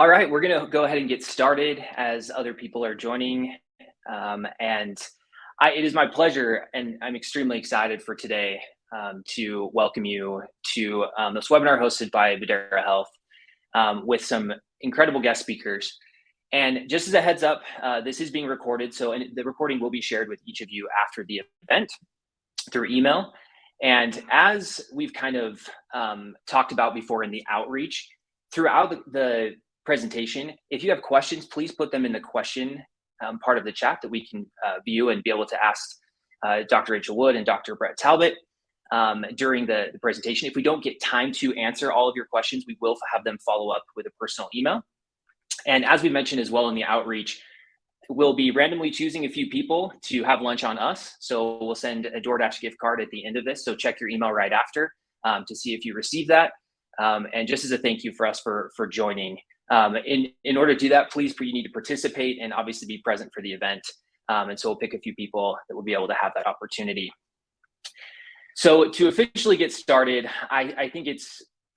All right, we're going to go ahead and get started as other people are joining. It is my pleasure, and I'm extremely excited for today to welcome you to this webinar hosted by Videra Health with some incredible guest speakers. And just as a heads up, this is being recorded, so the recording will be shared with each of you after the event through email. And as we've kind of talked about before in the outreach, throughout the presentation, if you have questions, please put them in the question part of the chat that we can view and be able to ask Dr. Rachel Wood and Dr. Brett Talbot during the presentation. If we don't get time to answer all of your questions, we will have them follow up with a personal email. And as we mentioned as well in the outreach, we'll be randomly choosing a few people to have lunch on us. So we'll send a DoorDash gift card at the end of this. So check your email right after to see if you receive that. And just as a thank you for us for joining. In order to do that, please, you need to participate and obviously be present for the event. And so we'll pick a few people that will be able to have that opportunity. So to officially get started, I think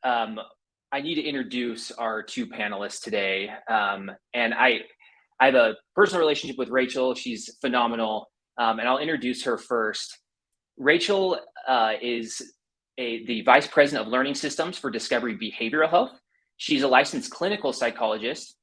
I need to introduce our two panelists today. And I have a personal relationship with Rachel. She's phenomenal. And I'll introduce her first. Rachel is the Vice President of Learning Systems for Discovery Behavioral Health. She's a licensed clinical psychologist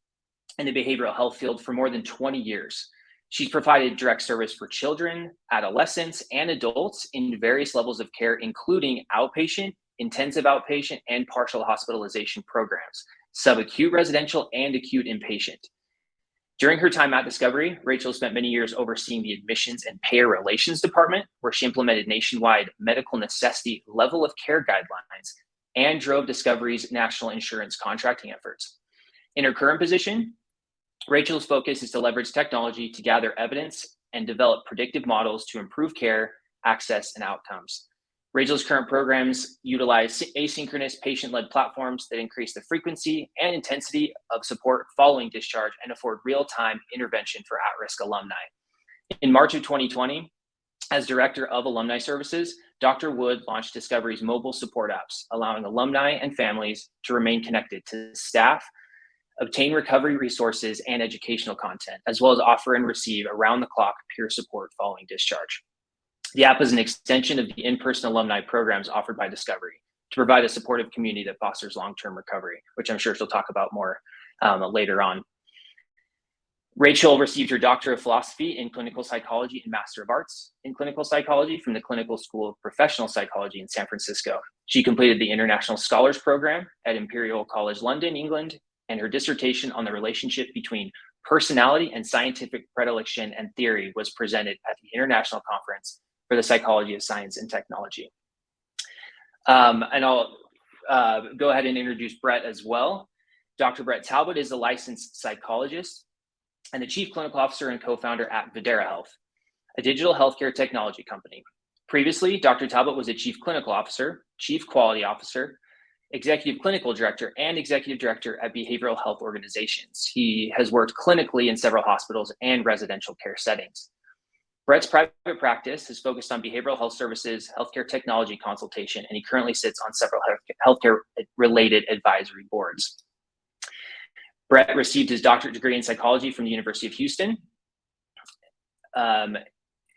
in the behavioral health field for more than 20 years. She's provided direct service for children, adolescents, and adults in various levels of care, including outpatient, intensive outpatient, and partial hospitalization programs, subacute residential, and acute inpatient. During her time at Discovery, Rachel spent many years overseeing the admissions and payer relations department, where she implemented nationwide medical necessity level of care guidelines and drove Discovery's national insurance contracting efforts. In her current position, Rachel's focus is to leverage technology to gather evidence and develop predictive models to improve care, access, and outcomes. Rachel's current programs utilize asynchronous patient-led platforms that increase the frequency and intensity of support following discharge and afford real-time intervention for at-risk alumni. In March of 2020, as Director of Alumni Services, Dr. Wood launched Discovery's mobile support apps, allowing alumni and families to remain connected to staff, obtain recovery resources and educational content, as well as offer and receive around-the-clock peer support following discharge. The app is an extension of the in-person alumni programs offered by Discovery to provide a supportive community that fosters long-term recovery, which I'm sure she'll talk about more later on. Rachel received her Doctor of Philosophy in Clinical Psychology and Master of Arts in Clinical Psychology from the Clinical School of Professional Psychology in San Francisco. She completed the International Scholars Program at Imperial College London, England, and her dissertation on the relationship between personality and scientific predilection and theory was presented at the International Conference for the Psychology of Science and Technology. And I'll go ahead and introduce Brett as well. Dr. Brett Talbot is a licensed psychologist and the Chief Clinical Officer and co-founder at Videra Health, a digital healthcare technology company. Previously, Dr. Talbot was a Chief Clinical Officer, Chief Quality Officer, Executive Clinical Director, and Executive Director at behavioral health organizations. He has worked clinically in several hospitals and residential care settings. Brett's private practice is focused on behavioral health services, healthcare technology consultation, and he currently sits on several healthcare-related advisory boards. Brett received his doctorate degree in psychology from the University of Houston,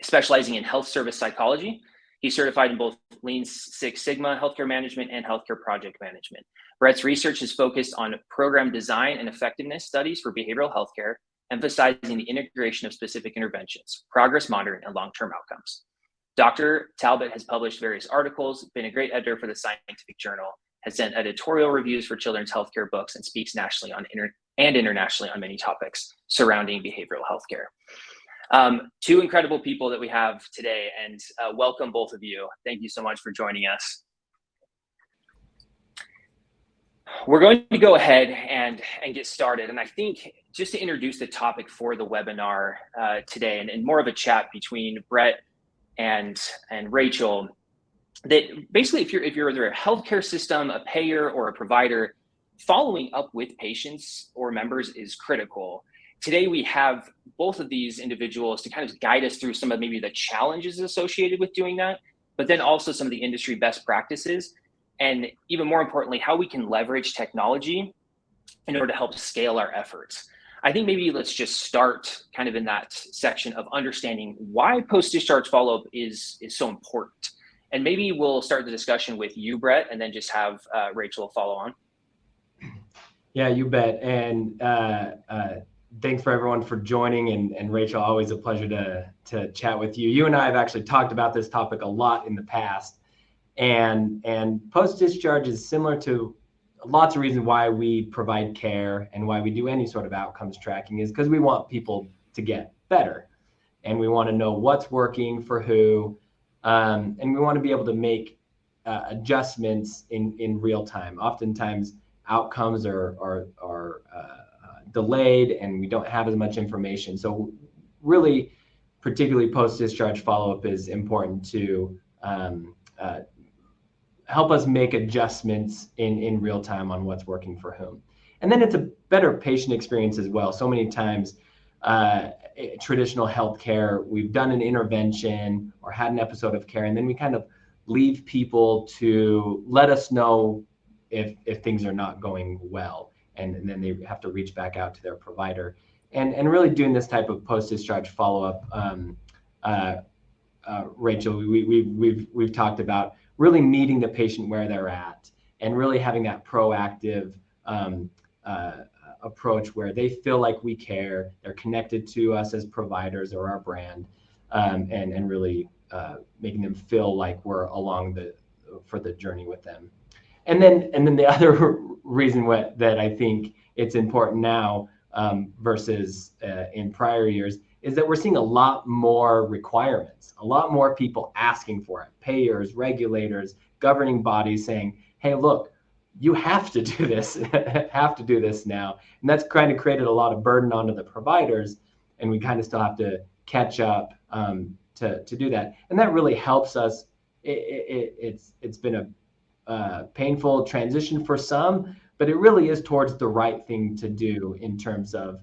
specializing in health service psychology. He's certified in both Lean Six Sigma healthcare management and healthcare project management. Brett's research is focused on program design and effectiveness studies for behavioral healthcare, emphasizing the integration of specific interventions, progress monitoring, and long-term outcomes. Dr. Talbot has published various articles, been a great editor for the Scientific Journal, has done editorial reviews for children's healthcare books, and speaks nationally and internationally on many topics surrounding behavioral healthcare. Two incredible people that we have today, and welcome both of you. Thank you so much for joining us. We're going to go ahead and get started. And I think just to introduce the topic for the webinar today, and more of a chat between Brett and Rachel, that basically if you're either a healthcare system, a payer, or a provider, following up with patients or members is critical. Today we have both of these individuals to kind of guide us through some of maybe the challenges associated with doing that, but then also some of the industry best practices, and even more importantly, how we can leverage technology in order to help scale our efforts. I think maybe let's just start kind of in that section of understanding why post-discharge follow-up is so important. And maybe we'll start the discussion with you, Brett, and then just have Rachel follow on. Yeah, you bet. And thanks for everyone for joining. And Rachel, always a pleasure to chat with you. You and I have actually talked about this topic a lot in the past. And post-discharge is similar to lots of reasons why we provide care and why we do any sort of outcomes tracking, is because we want people to get better. And we want to know what's working for who. And we want to be able to make adjustments in real time. Oftentimes, outcomes are delayed and we don't have as much information. So really, particularly post-discharge follow-up is important to help us make adjustments in real time on what's working for whom. And then it's a better patient experience as well. So many times, traditional healthcare, we've done an intervention or had an episode of care, and then we kind of leave people to let us know if things are not going well, and then they have to reach back out to their provider. And really doing this type of post-discharge follow-up, Rachel, we've talked about really meeting the patient where they're at and really having that proactive approach where they feel like we care, they're connected to us as providers or our brand, and really making them feel like we're along for the journey with them. And then the other reason that I think it's important now versus in prior years is that we're seeing a lot more requirements, a lot more people asking for it, payers, regulators, governing bodies saying, hey, look, you have to do this, have to do this now. And that's kind of created a lot of burden onto the providers, and we kind of still have to catch up to do that. And that really helps us. It's been a painful transition for some, but it really is towards the right thing to do in terms of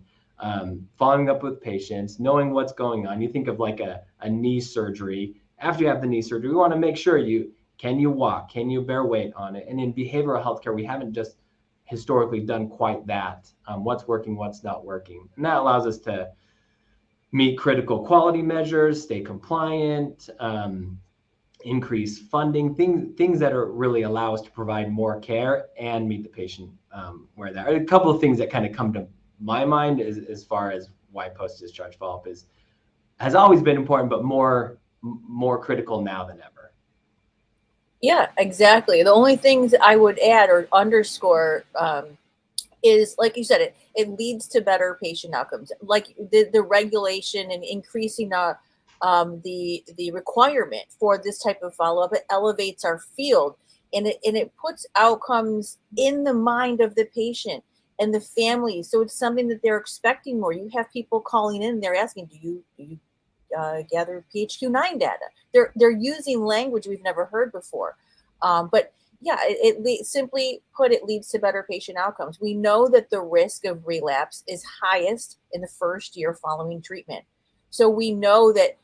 following up with patients, knowing what's going on. You think of like a knee surgery. After you have the knee surgery, we want to make sure can you walk? Can you bear weight on it? And in behavioral healthcare, we haven't just historically done quite that. What's working, what's not working. And that allows us to meet critical quality measures, stay compliant, increase funding, things that are really allow us to provide more care and meet the patient where they're. A couple of things that kind of come to my mind as far as why post-discharge follow-up has always been important, but more critical now than ever. Yeah, exactly. The only things I would add or underscore is, like you said, it leads to better patient outcomes. Like the regulation and increasing the requirement for this type of follow-up, it elevates our field, and it puts outcomes in the mind of the patient and the family. So it's something that they're expecting more. You have people calling in, they're asking, do you gather PHQ-9 data? They're using language we've never heard before. But yeah, simply put, it leads to better patient outcomes. We know that the risk of relapse is highest in the first year following treatment. So we know that,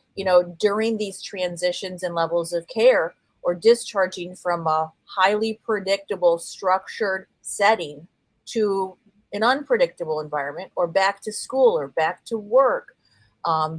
during these transitions and levels of care or discharging from a highly predictable, structured setting to an unpredictable environment, or back to school or back to work,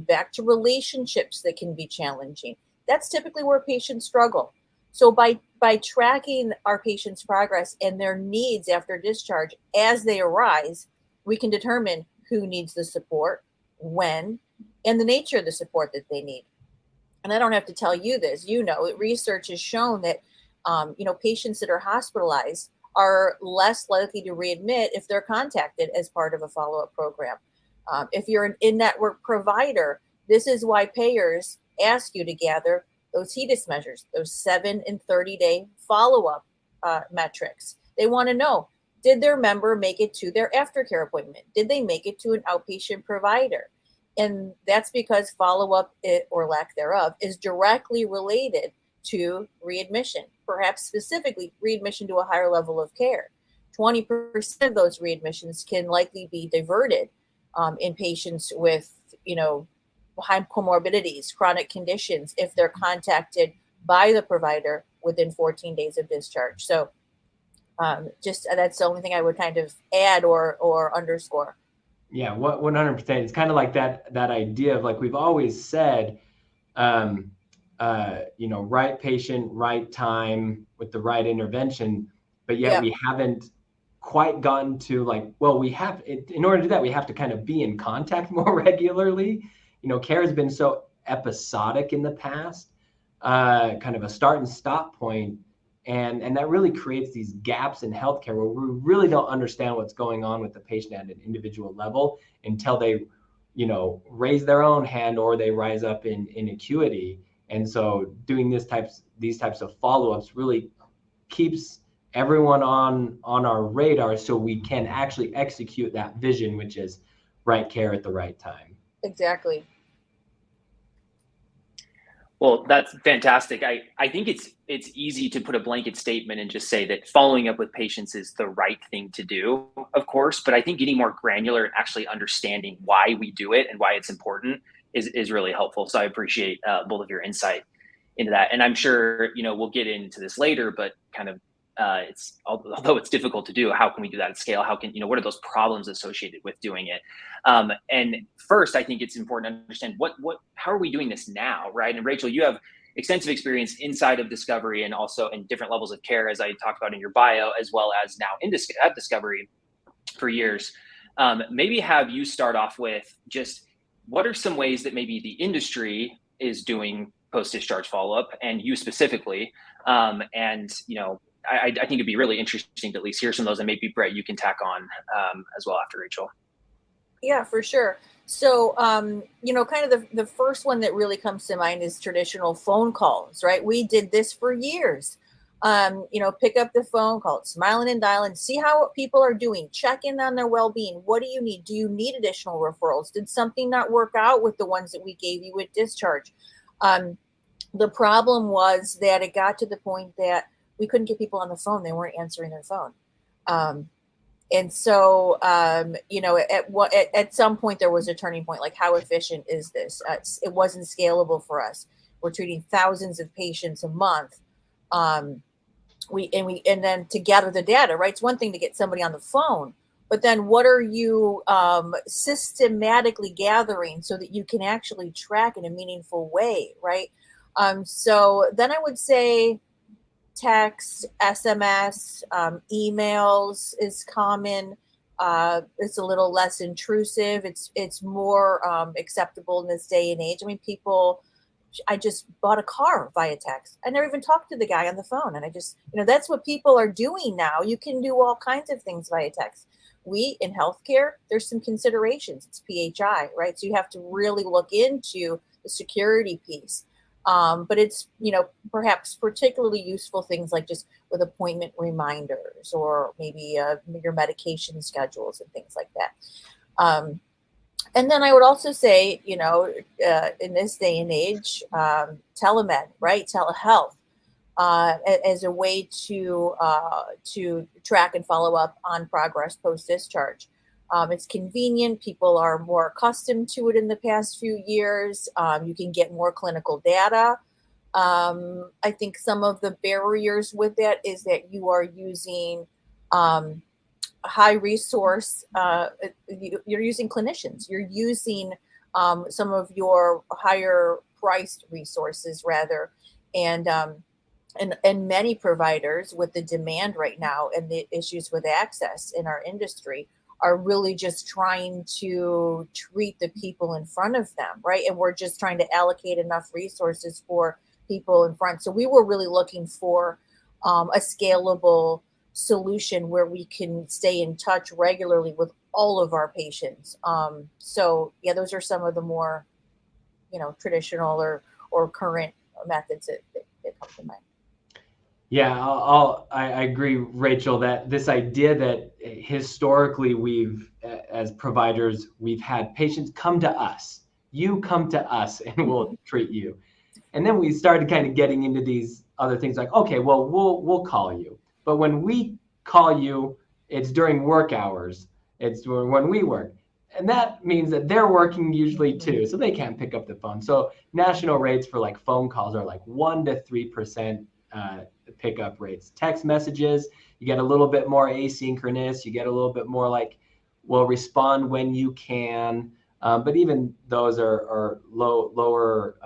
back to relationships that can be challenging. That's typically where patients struggle. So by tracking our patients' progress and their needs after discharge as they arise, we can determine who needs the support, when, and the nature of the support that they need. And I don't have to tell you this, research has shown that, patients that are hospitalized are less likely to readmit if they're contacted as part of a follow-up program. If you're an in-network provider, this is why payers ask you to gather those HEDIS measures, those 7 and 30-day follow-up metrics. They want to know, did their member make it to their aftercare appointment? Did they make it to an outpatient provider? And that's because follow-up, or lack thereof, is directly related to readmission, perhaps specifically readmission to a higher level of care. 20% of those readmissions can likely be diverted in patients with, high comorbidities, chronic conditions, if they're contacted by the provider within 14 days of discharge. So Just that's the only thing I would kind of add or underscore. Yeah, 100%. It's kind of like that idea of, like we've always said, right patient, right time with the right intervention, but yet we haven't quite gotten to in order to do that, we have to kind of be in contact more regularly. Care has been so episodic in the past, kind of a start and stop point. And that really creates these gaps in healthcare where we really don't understand what's going on with the patient at an individual level until they, raise their own hand or they rise up in acuity. And so doing these types of follow-ups really keeps everyone on our radar so we can actually execute that vision, which is right care at the right time. Exactly. Well, that's fantastic. I think it's easy to put a blanket statement and just say that following up with patients is the right thing to do, of course, but I think getting more granular and actually understanding why we do it and why it's important is really helpful. So I appreciate both of your insight into that. And I'm sure, we'll get into this later, but kind of although it's difficult to do, how can we do that at scale? How can, what are those problems associated with doing it? And first, I think it's important to understand how are we doing this now, right? And Rachel, you have extensive experience inside of Discovery and also in different levels of care, as I talked about in your bio, as well as now at Discovery for years. Maybe have you start off with just what are some ways that maybe the industry is doing post-discharge follow-up, and you specifically, I think it'd be really interesting to at least hear some of those, and maybe Brett, you can tack on as well after Rachel. Yeah, for sure. So, kind of the first one that really comes to mind is traditional phone calls, right? We did this for years. Pick up the phone call, smiling and dialing, see how people are doing, check in on their well-being. What do you need? Do you need additional referrals? Did something not work out with the ones that we gave you with discharge? The problem was that it got to the point that we couldn't get people on the phone. They weren't answering their phone. And so, at some point there was a turning point, like how efficient is this? It wasn't scalable for us. We're treating thousands of patients a month. And then to gather the data, right? It's one thing to get somebody on the phone, but then what are you systematically gathering so that you can actually track in a meaningful way, right? So then I would say text, SMS, emails is common. It's a little less intrusive. It's more acceptable in this day and age. I mean, I just bought a car via text. I never even talked to the guy on the phone. And I just, that's what people are doing now. You can do all kinds of things via text. We, in healthcare, there's some considerations. It's PHI, right? So you have to really look into the security piece. But it's, perhaps particularly useful things like just with appointment reminders or maybe your medication schedules and things like that. And then I would also say, in this day and age, telemed, right? Telehealth as a way to track and follow up on progress post-discharge. It's convenient. People are more accustomed to it in the past few years. You can get more clinical data. I think some of the barriers with that is that you are using high resource, you're using clinicians. You're using some of your higher priced resources rather. And many providers with the demand right now and the issues with access in our industry are really just trying to treat the people in front of them, right? And we're just trying to allocate enough resources for people in front. So we were really looking for a scalable solution where we can stay in touch regularly with all of our patients. So yeah, those are some of the more, traditional or current methods that come to mind. Yeah, I agree, Rachel, that this idea that historically as providers, we've had patients come to us. You come to us and we'll treat you. And then we started kind of getting into these other things like, okay, well, we'll call you. But when we call you, it's during work hours. It's when we work. And that means that they're working usually too, so they can't pick up the phone. So national rates for like phone calls are like 1% to 3% pickup rates. Text messages, you get a little bit more asynchronous. You get a little bit more like, we'll respond when you can. But even those are lower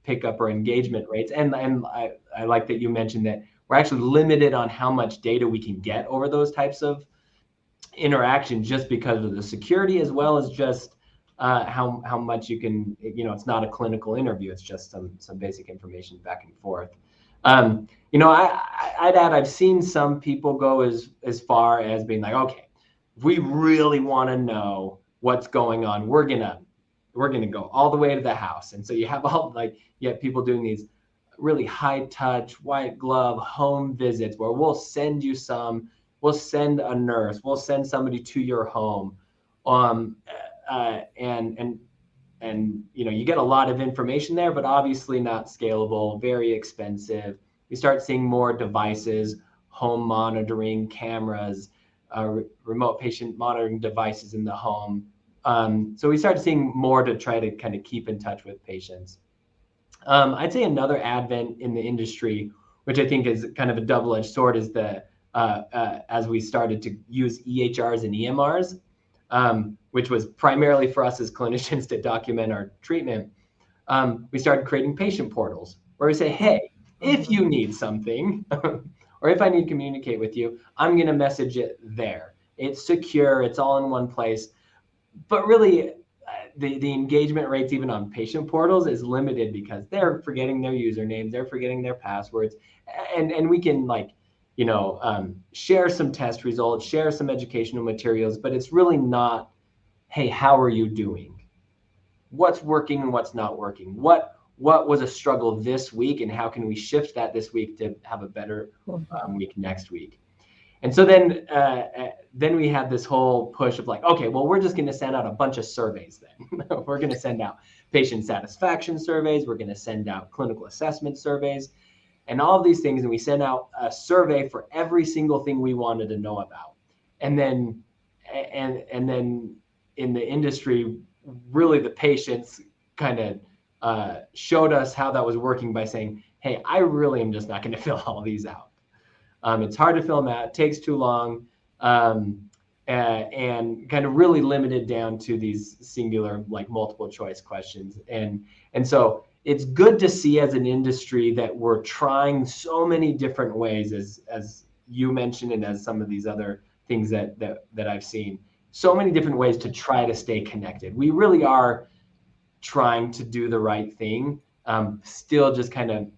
pickup or engagement rates. And I like that you mentioned that we're actually limited on how much data we can get over those types of interactions, just because of the security, as well as just how much you can, it's not a clinical interview. It's just some basic information back and forth. I'd add, I've seen some people go as far as being like, okay, if we really want to know what's going on, we're gonna go all the way to the house. And so you have people doing these really high touch, white glove home visits where we'll send a nurse, we'll send somebody to your home. And you get a lot of information there, but obviously not scalable, very expensive. We start seeing more devices, home monitoring, cameras, remote patient monitoring devices in the home. So we started seeing more to try to kind of keep in touch with patients. I'd say another advent in the industry, which I think is kind of a double-edged sword, is as we started to use EHRs and EMRs, which was primarily for us as clinicians to document our treatment. We started creating patient portals where we say, hey, if you need something, or if I need to communicate with you, I'm going to message it there. It's secure. It's all in one place. But really, the engagement rates even on patient portals is limited because they're forgetting their usernames, they're forgetting their passwords, and we can share some test results, share some educational materials, but it's really not, hey, how are you doing? What's working and what's not working? What was a struggle this week, and how can we shift that this week to have a better week next week? And so then we had this whole push of like, okay, well, we're just going to send out a bunch of surveys then. We're going to send out patient satisfaction surveys. We're going to send out clinical assessment surveys and all of these things. And we sent out a survey for every single thing we wanted to know about. And then in the industry, really the patients kind of showed us how that was working by saying, hey, I really am just not going to fill all these out. It's hard to fill them out. It takes too long, and kind of really limited down to these singular, like multiple choice questions. And so it's good to see as an industry that we're trying so many different ways, as you mentioned, and as some of these other things that I've seen, so many different ways to try to stay connected. We really are trying to do the right thing. Still just kind of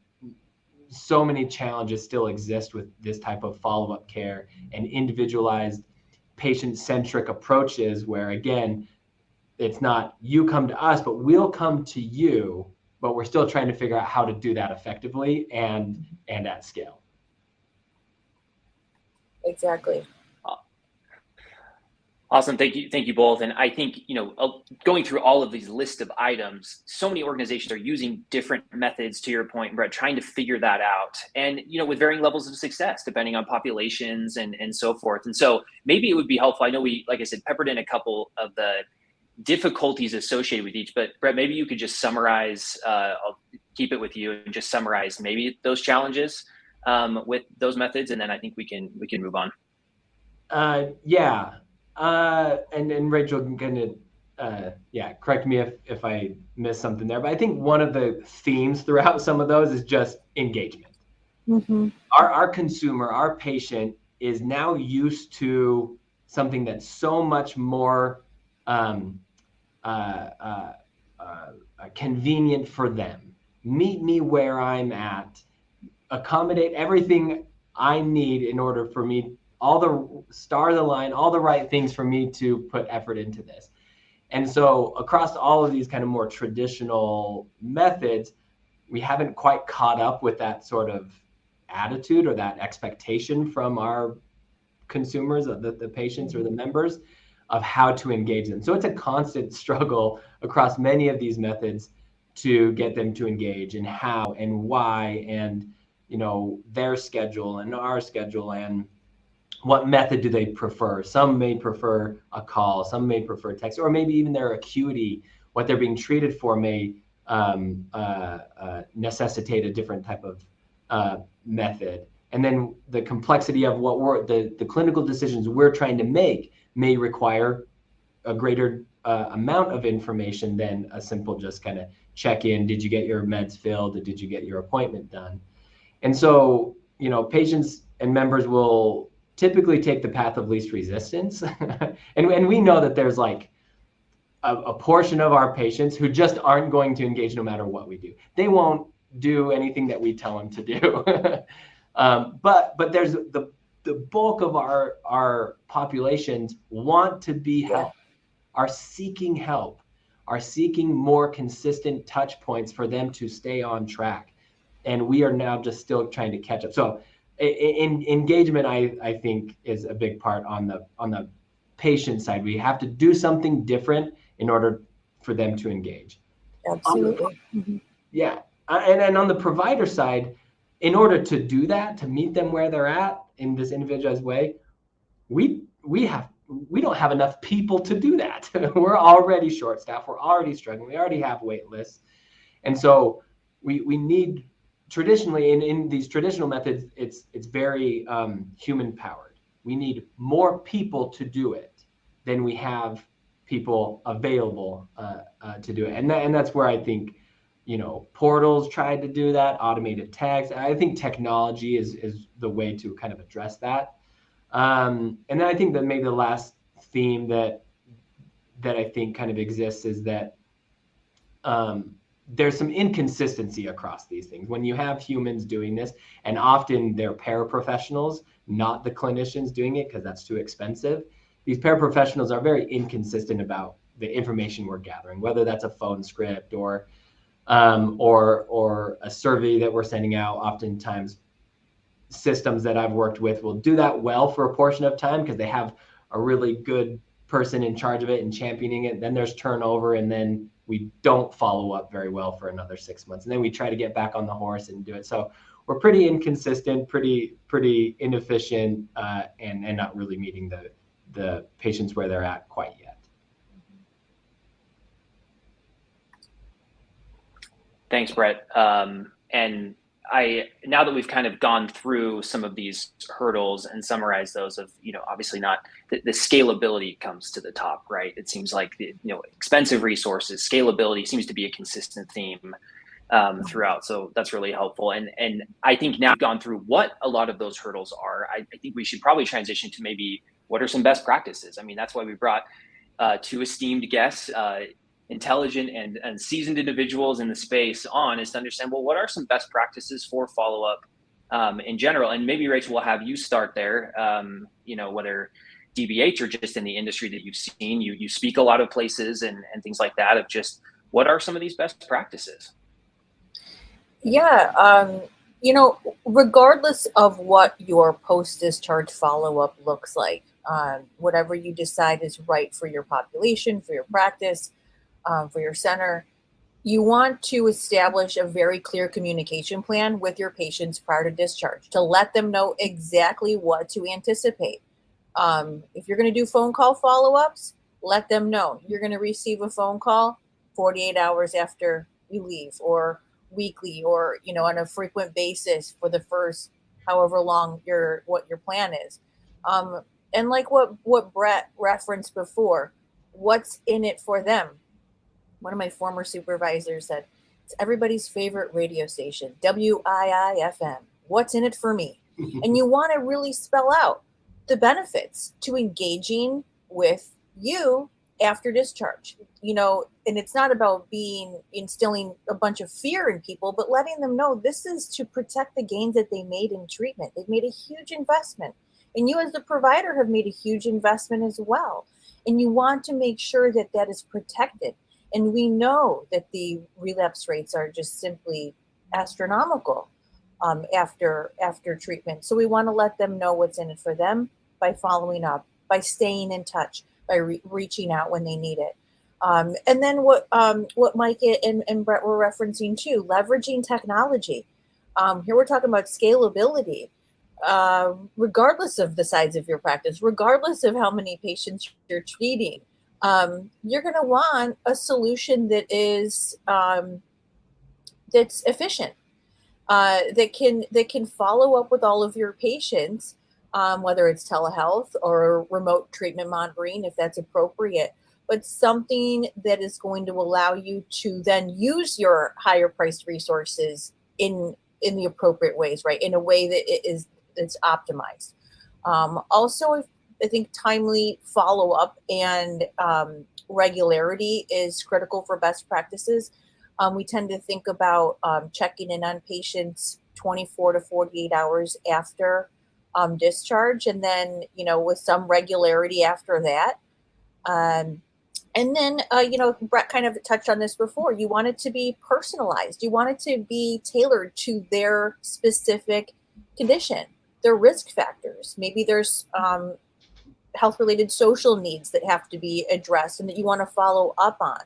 so many challenges still exist with this type of follow-up care and individualized patient-centric approaches where, again, it's not you come to us, but we'll come to you, but we're still trying to figure out how to do that effectively and at scale. Exactly. Awesome. Thank you both. And I think, going through all of these list of items, so many organizations are using different methods, to your point, Brett, trying to figure that out. And, with varying levels of success, depending on populations and so forth. And so maybe it would be helpful. I know we, like I said, peppered in a couple of the difficulties associated with each, but Brett, maybe you could just summarize, I'll keep it with you, and just summarize maybe those challenges with those methods. And then I think we can move on. Yeah. And Rachel can kind of, correct me if I miss something there, but I think one of the themes throughout some of those is just engagement. Mm-hmm. Our consumer, our patient is now used to something that's so much more convenient for them. Meet me where I'm at, accommodate everything I need in order for me, all the stars align, all the right things for me to put effort into this. And so across all of these kind of more traditional methods, we haven't quite caught up with that sort of attitude or that expectation from our consumers, the patients or the members, of how to engage them. So it's a constant struggle across many of these methods to get them to engage, and how and why, and their schedule and our schedule, and what method do they prefer. Some may prefer a call, some may prefer text, or maybe even their acuity, what they're being treated for may necessitate a different type of method. And then the complexity of what the clinical decisions we're trying to make may require a greater amount of information than a simple just kind of check in. Did you get your meds filled? Did you get your appointment done? And so, patients and members will typically take the path of least resistance. and we know that there's like a portion of our patients who just aren't going to engage no matter what we do. They won't do anything that we tell them to do. But there's the bulk of our populations want to be helped, are seeking help, are seeking more consistent touch points for them to stay on track. And we are now just still trying to catch up. So engagement, I think, is a big part on the patient side. We have to do something different in order for them to engage. Absolutely. Yeah. And on the provider side, in order to do that, to meet them where they're at in this individualized way, we don't have enough people to do that. We're already short-staffed. We're already struggling. We already have wait lists. And so we need, traditionally, in these traditional methods, it's very human-powered. We need more people to do it than we have people available to do it. And that's where I think, portals tried to do that, automated text. I think technology is the way to kind of address that. And then I think that maybe the last theme that I think kind of exists is that there's some inconsistency across these things. When you have humans doing this, and often they're paraprofessionals, not the clinicians doing it because that's too expensive. These paraprofessionals are very inconsistent about the information we're gathering, whether that's a phone script or a survey that we're sending out. Oftentimes, systems that I've worked with will do that well for a portion of time because they have a really good person in charge of it and championing it. Then there's turnover, and then we don't follow up very well for another 6 months, and then we try to get back on the horse and do it. So we're pretty inconsistent, pretty inefficient, and not really meeting the patients where they're at quite yet. Thanks, Brett. And now that we've kind of gone through some of these hurdles and summarized those of, obviously not the scalability comes to the top, right? It seems like expensive resources, scalability seems to be a consistent theme throughout. So that's really helpful. And I think now we've gone through what a lot of those hurdles are. I think we should probably transition to maybe what are some best practices. I mean, that's why we brought two esteemed guests, intelligent and seasoned individuals in the space on, is to understand, well, what are some best practices for follow-up in general? And maybe, Rachel, we'll have you start there, whether DBH or just in the industry that you've seen. You speak a lot of places and things like that, of just what are some of these best practices? Yeah. Regardless of what your post-discharge follow-up looks like, whatever you decide is right for your population, for your practice, for your center, you want to establish a very clear communication plan with your patients prior to discharge to let them know exactly what to anticipate. If you're going to do phone call follow-ups, let them know you're going to receive a phone call 48 hours after you leave, or weekly, or on a frequent basis for the first however long what your plan is. And like what Brett referenced before, what's in it for them? One of my former supervisors said, it's everybody's favorite radio station, WIIFM. What's in it for me? And you want to really spell out the benefits to engaging with you after discharge. And it's not about instilling a bunch of fear in people, but letting them know this is to protect the gains that they made in treatment. They've made a huge investment. And you as the provider have made a huge investment as well. And you want to make sure that that is protected. And we know that the relapse rates are just simply astronomical after treatment. So we want to let them know what's in it for them by following up, by staying in touch, by reaching out when they need it. And then what Mike and Brett were referencing too, leveraging technology. Here we're talking about scalability. Regardless of the size of your practice, regardless of how many patients you're treating, you're going to want a solution that is that's efficient. that can follow up with all of your patients, whether it's telehealth or remote treatment monitoring, if that's appropriate, but something that is going to allow you to then use your higher priced resources in the appropriate ways, right? In a way that it's optimized. Also, I think timely follow up and regularity is critical for best practices. We tend to think about checking in on patients 24 to 48 hours after discharge, and then, with some regularity after that. And then, Brett kind of touched on this before. You want it to be personalized. You want it to be tailored to their specific condition, their risk factors. Maybe there's health-related social needs that have to be addressed and that you want to follow up on.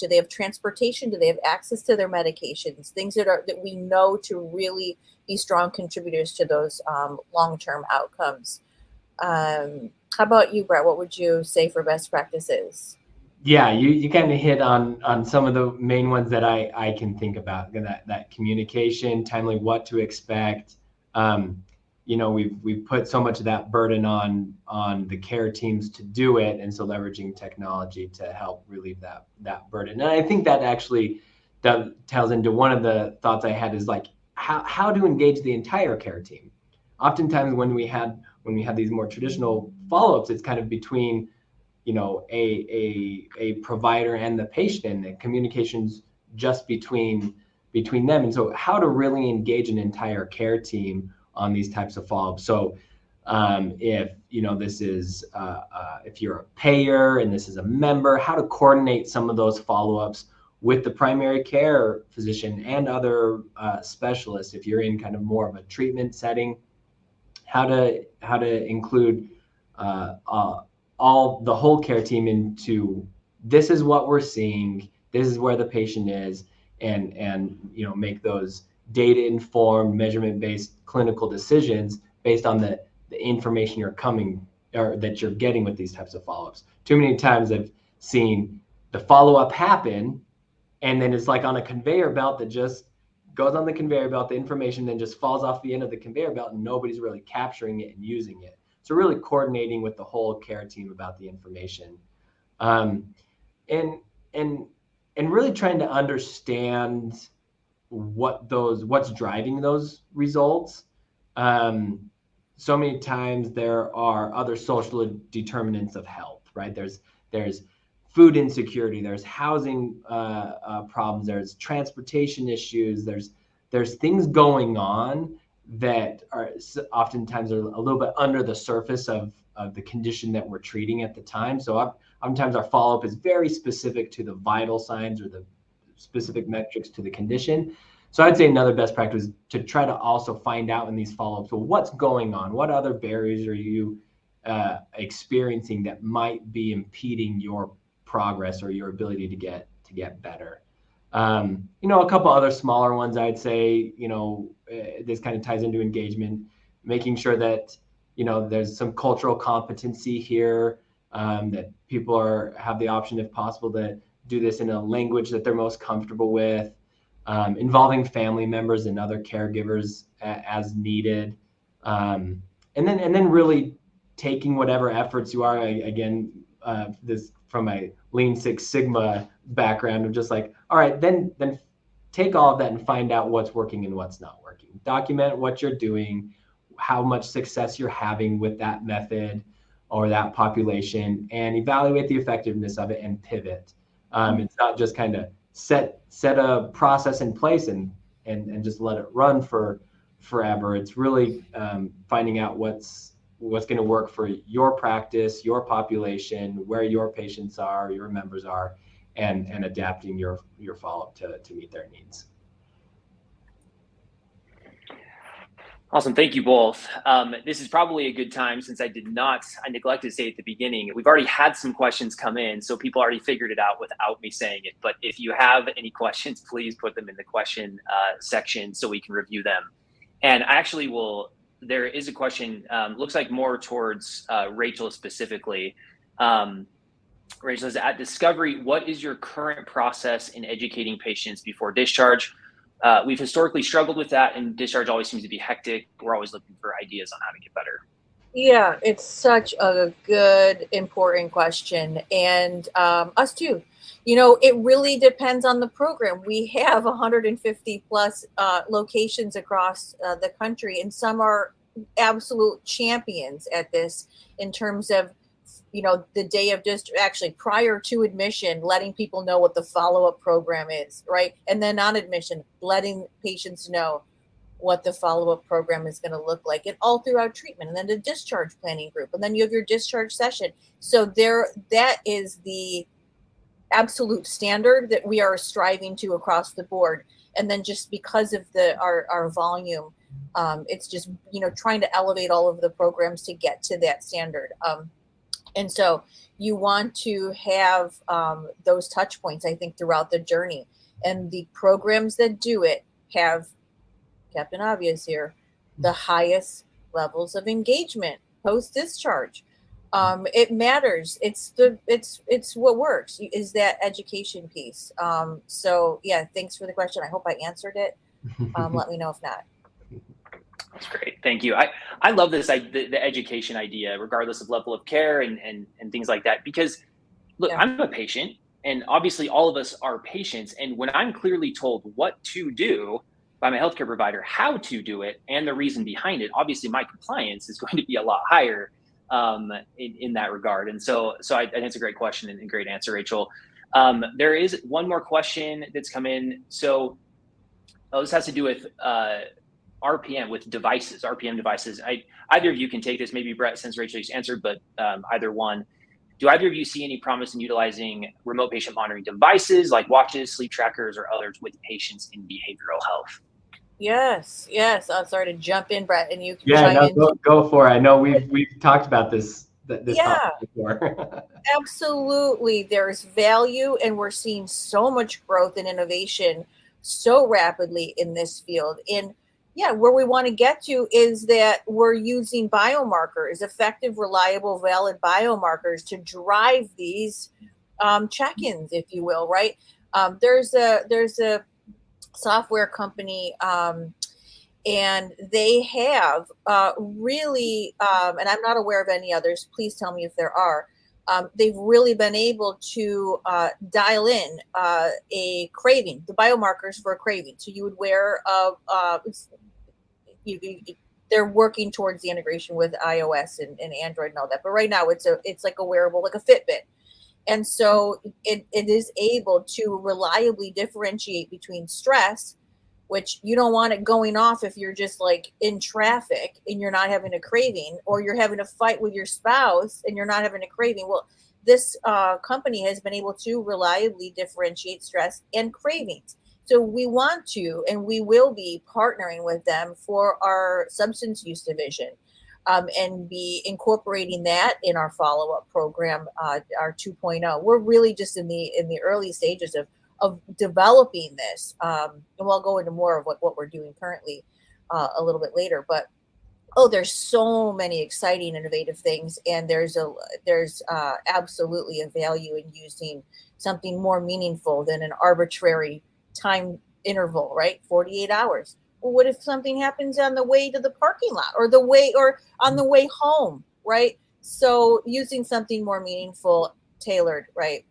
Do they have transportation? Do they have access to their medications? Things that we know to really be strong contributors to those long-term outcomes. How about you, Brett? What would you say for best practices? Yeah, you kind of hit on some of the main ones that I can think about. That communication, timely, what to expect. We've put so much of that burden on the care teams to do it, and so leveraging technology to help relieve that burden. And I think that actually tells into one of the thoughts I had, is like how to engage the entire care team. Oftentimes when we had these more traditional follow-ups, it's kind of between a provider and the patient, and the communications just between them. And so how to really engage an entire care team on these types of follow-ups. So if this is if you're a payer and this is a member, how to coordinate some of those follow-ups with the primary care physician and other specialists. If you're in kind of more of a treatment setting, how to include the whole care team into, this is what we're seeing, this is where the patient is, and make those data informed, measurement based clinical decisions based on the information that you're getting with these types of follow-ups. Too many times I've seen the follow-up happen, and then it's like on a conveyor belt that just goes on the conveyor belt, the information then just falls off the end of the conveyor belt, and nobody's really capturing it and using it. So really coordinating with the whole care team about the information, and really trying to understand what's driving those results. So many times there are other social determinants of health, right? There's food insecurity, there's housing problems, there's transportation issues, there's things going on that are oftentimes a little bit under the surface of the condition that we're treating at the time. So oftentimes our follow-up is very specific to the vital signs or the specific metrics to the condition. So I'd say another best practice is to try to also find out in these follow-ups, well, what's going on? What other barriers are you experiencing that might be impeding your progress or your ability to get better? A couple other smaller ones, I'd say, this kind of ties into engagement, making sure that, there's some cultural competency here, that people have the option, if possible, to do this in a language that they're most comfortable with, involving family members and other caregivers as needed. And then really taking whatever efforts you are, again, this from a Lean Six Sigma background of just like, all right, then take all of that and find out what's working and what's not working. Document what you're doing, how much success you're having with that method or that population, and evaluate the effectiveness of it and pivot. It's not just kind of set a process in place and just let it run for forever. It's really finding out what's going to work for your practice, your population, where your patients are, your members are, and adapting your follow-up to meet their needs. Awesome. Thank you both. This is probably a good time, since I neglected to say at the beginning, we've already had some questions come in, so people already figured it out without me saying it. But if you have any questions, please put them in the question section so we can review them. And I actually there is a question, looks like more towards Rachel specifically. Rachel says, at Discovery, what is your current process in educating patients before discharge? we've historically struggled with that, and discharge always seems to be hectic. We're always looking for ideas on how to get better. Yeah, it's such a good, important question. And us too. It really depends on the program. We have 150 plus locations across the country, and some are absolute champions at this in terms of, the day of actually prior to admission, letting people know what the follow-up program is, right? And then on admission, letting patients know what the follow-up program is going to look like, and all throughout treatment, and then the discharge planning group, and then you have your discharge session. So that is the absolute standard that we are striving to across the board. And then just because of our volume, it's just trying to elevate all of the programs to get to that standard. And so you want to have those touch points, I think, throughout the journey. And the programs that do it have, Captain Obvious here, the highest levels of engagement post-discharge. It matters. It's what works, is that education piece. So yeah, thanks for the question. I hope I answered it. Let me know if not. That's great. Thank you. I love this, the education idea, regardless of level of care and things like that, because look, Yeah. I'm a patient, and obviously all of us are patients. And when I'm clearly told what to do by my healthcare provider, how to do it, and the reason behind it, obviously my compliance is going to be a lot higher in that regard. And so I think it's a great question and great answer, Rachel. There is one more question that's come in. So this has to do with RPM, with devices, RPM devices. Either of you can take this, maybe Brett, since Rachel just answered, but either one. Do either of you see any promise in utilizing remote patient monitoring devices like watches, sleep trackers, or others with patients in behavioral health? Yes. I'm sorry to jump in, Brett, and you can Yeah, chime in. go for it. I know we've talked about this topic before. Absolutely. There's value, and we're seeing so much growth and innovation so rapidly in this field. And yeah, where we want to get to is that we're using biomarkers, effective, reliable, valid biomarkers to drive these check-ins, if you will, right? There's a software company, and they have really, and I'm not aware of any others, please tell me if there are, they've really been able to dial in a craving, the biomarkers for a craving. So you would wear they're working towards the integration with iOS and Android and all that. But right now it's like a wearable, like a Fitbit. And so it is able to reliably differentiate between stress, which you don't want it going off if you're just like in traffic and you're not having a craving, or you're having a fight with your spouse and you're not having a craving. Well, this company has been able to reliably differentiate stress and cravings. So we want to, and we will be partnering with them for our substance use division, and be incorporating that in our follow-up program, our 2.0. We're really just in the early stages of developing this, and we'll go into more of what we're doing currently a little bit later. But there's so many exciting, innovative things, and there's absolutely a value in using something more meaningful than an arbitrary time interval, right? 48 hours. Well, what if something happens on the way to the parking lot, or on the way home, right? So using something more meaningful, tailored, right?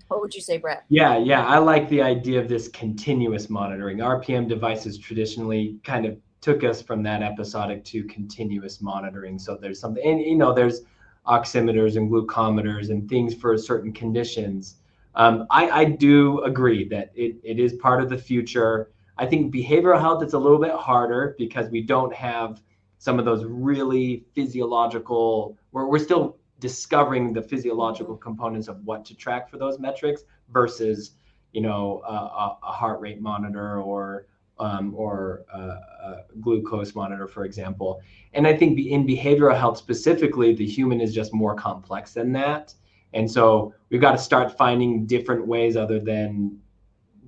What would you say, Brett? Yeah, I like the idea of this continuous monitoring. RPM devices traditionally kind of took us from that episodic to continuous monitoring. So there's something, and there's oximeters and glucometers and things for certain conditions. I do agree that it is part of the future. I think behavioral health, it's a little bit harder because we don't have some of those really physiological, we're still discovering the physiological components of what to track for those metrics versus, a heart rate monitor or a glucose monitor, for example. And I think in behavioral health specifically, the human is just more complex than that. And so we've got to start finding different ways other than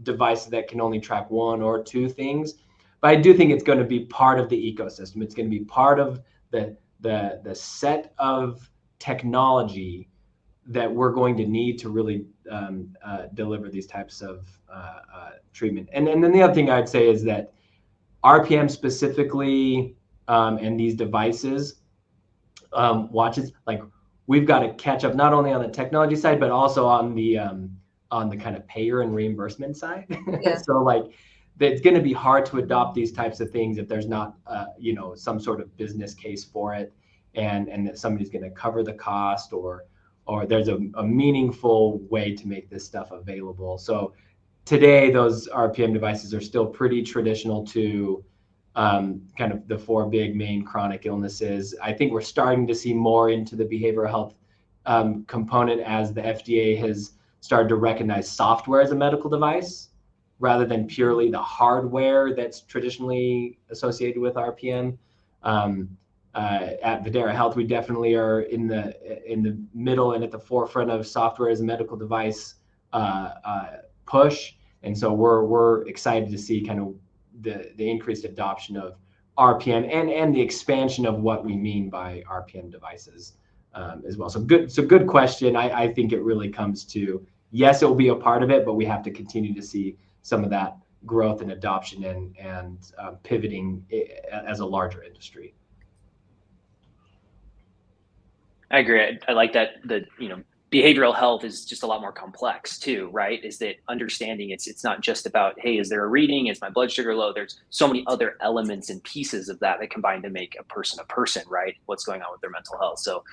devices that can only track one or two things. But I do think it's going to be part of the ecosystem. It's going to be part of the set of technology that we're going to need to really deliver these types of treatment. And then the other thing I'd say is that RPM specifically and these devices, watches, like we've got to catch up not only on the technology side, but also on the kind of payer and reimbursement side. Yeah. So like it's going to be hard to adopt these types of things if there's not some sort of business case for it, and that somebody's going to cover the cost, or there's a meaningful way to make this stuff available. So today, those RPM devices are still pretty traditional to kind of the 4 big main chronic illnesses. I think we're starting to see more into the behavioral health component as the FDA has started to recognize software as a medical device rather than purely the hardware that's traditionally associated with RPM. At Videra Health, we definitely are in the middle and at the forefront of software as a medical device push, and so we're excited to see kind of the increased adoption of RPM and the expansion of what we mean by RPM devices as well. So good question. I think it really comes to, yes, it will be a part of it, but we have to continue to see some of that growth and adoption and pivoting as a larger industry. I agree. I like that behavioral health is just a lot more complex too, right? Is that understanding it's not just about, hey, is there a reading? Is my blood sugar low? There's so many other elements and pieces of that combine to make a person, right? What's going on with their mental health. So